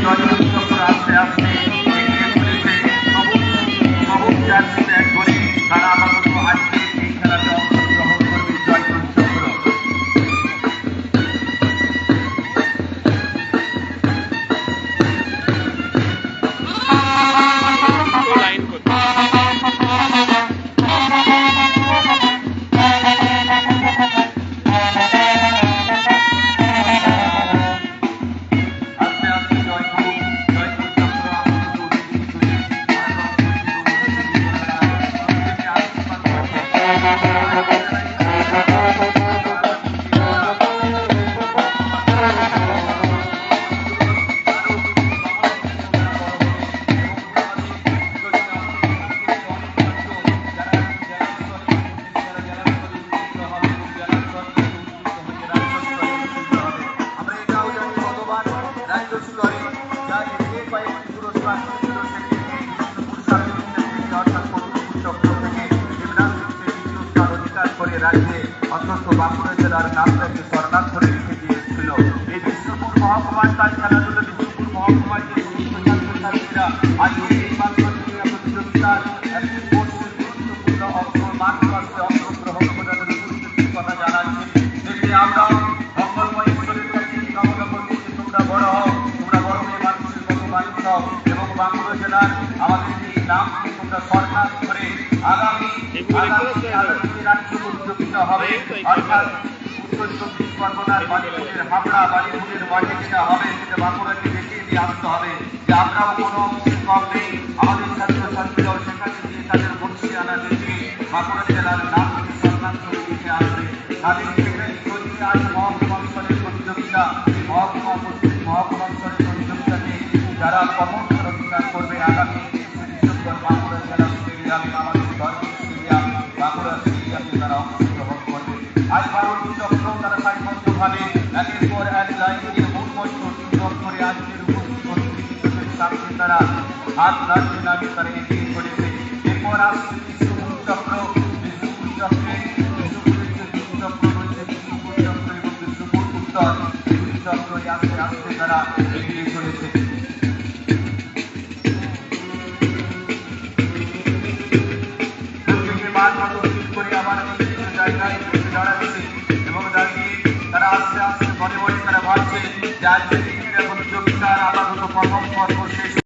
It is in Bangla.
আস্তে আস্তে এগিয়ে চলেছে। সবুজ জার্সি ব্যাগ করে তারা আপাতত আজকে এই খেলাতে অংশগ্রহণ করবে জয়পুর চক্র। রাজ্যে অন্তত বাঁকুড়া জেলার নামটাকে স্বর্ণার ধরে রেখে দিয়েছিল। এই বিষ্ণুপুর মহকুমার তার খেলাধুলো বিষ্ণুপুর মহকুমার যে ছাত্রছাত্রীরা আজকে এই বাচ্চা প্রতিযোগিতার একটি কোর্সের গুরুত্বপূর্ণ মাঠ ক্লাসে অংশগ্রহণ করার উপস্থিতির কথা জানাচ্ছে। যেটি আমরা মঙ্গলময় ঈশ্বরের কাছে কামনা করছি যে তোমরা বড় হও, তোমরা বড় হয়ে মানুষের মতো মানুষ হও এবং বাঁকুড়া জেলার আমাদের এই নামকে তোমরা স্বর্ণার ধরে আগামী রাজ্য প্রতিযোগিতা হবে, অর্থাৎ উত্তর চব্বিশ পরগনার বালিপুরের হাবড়া বালিপুরের মাঠে যেটা হবে সেটা বাঁকুড়াকে দেখিয়ে দিয়ে আসতে হবে যে আমরাও কোনো কম নেই। আমাদের ছাত্রছাত্রীরাও সেখানে গিয়ে তাদের বর্ষি আনা দেখে বাঁকুড়া জেলার নামকে সম্মান করে দিতে আসবে। তাদের সেখানে চলছে আজ মহকুমা স্তরের প্রতিযোগিতা। মহকুমা স্তরের প্রতিযোগিতাকে যারা কমন পুরস্কার করবে আগামী ডিসেম্বর বাঁকুড়া জেলা স্টেডিয়ামে আমাদের দর্শক স্টেডিয়াম বাঁকুড়া স্টেডিয়ামে তারা অংশগ্রহণ করবে। আজ ভারতীয় চক্র তারা সারিবদ্ধভাবে একের পর এক লাইনের মূলমন্ত্র সুন্দর করে আজকের উপস্থিত সামনে তারা হাত নাড়তে নাড়তে তারা এগিয়ে চলেছে। এরপর আসছে বিষ্ণুপুর চক্র। বিষ্ণুপুর চক্রে বিষ্ণুপুরের যে দুই চক্র রয়েছে বিষ্ণুপুর চক্র এবং বিষ্ণুপুর উত্তর, এই দুই চক্রই আস্তে আস্তে তারা এগিয়ে চলেছে। করে আবার জায়গায় দাঁড়াচ্ছে এবং দাঁড়িয়ে তারা আস্তে আস্তে মনে মনে তারা ভাবছে যে আজকের প্রতিযোগিতার আপাতত প্রথম পর্ব শেষ।